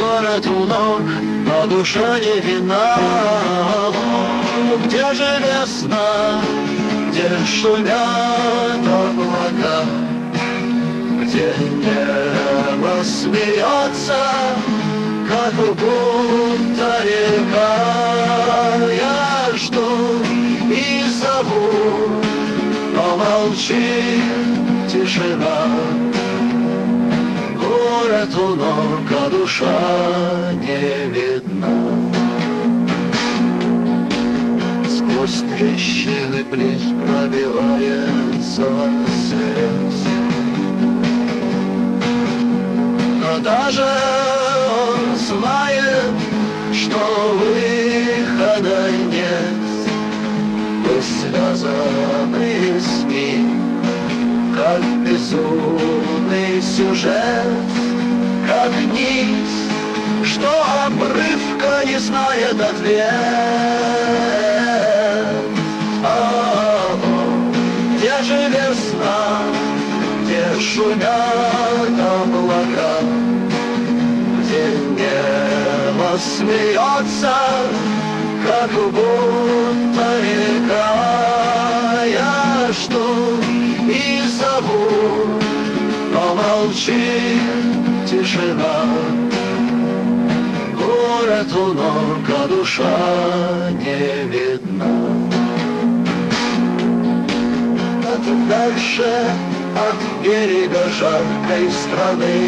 Город у ног, но душа не видна. Где же весна, где шумят облака, где небо смеется, как будто река. Я жду и зову, но молчит тишина. Город у ног, а душа не видна. Сквозь трещины плеч пробивается свет. Но даже он знает, что выхода нет. Вы связаны с ним, как безумный сюжет, как низ, что обрывка не знает ответ. Где же весна, где шумят облака, где небо смеется, как будто река. Я жду и зову, но молчит тишина. Город у ног, а душа не видна. Дальше от берега жаркой страны,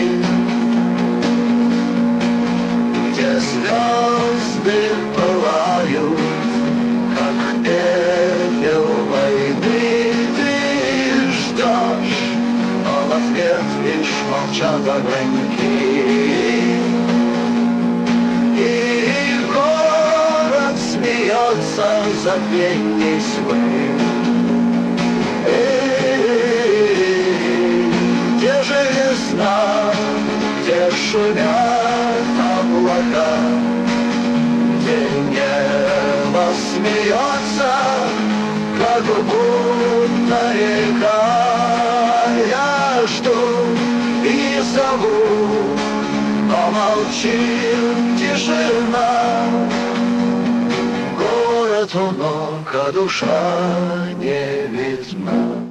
где звезды пылают, как пепел войны. Ты ждешь, но в ответ лишь молчат огоньки. И город смеется, забвенись вы. Где же весна, где шумят облака, где небо смеется, как будто река. Я жду и зову, но молчит тишина. Город у ног, а душа не видна.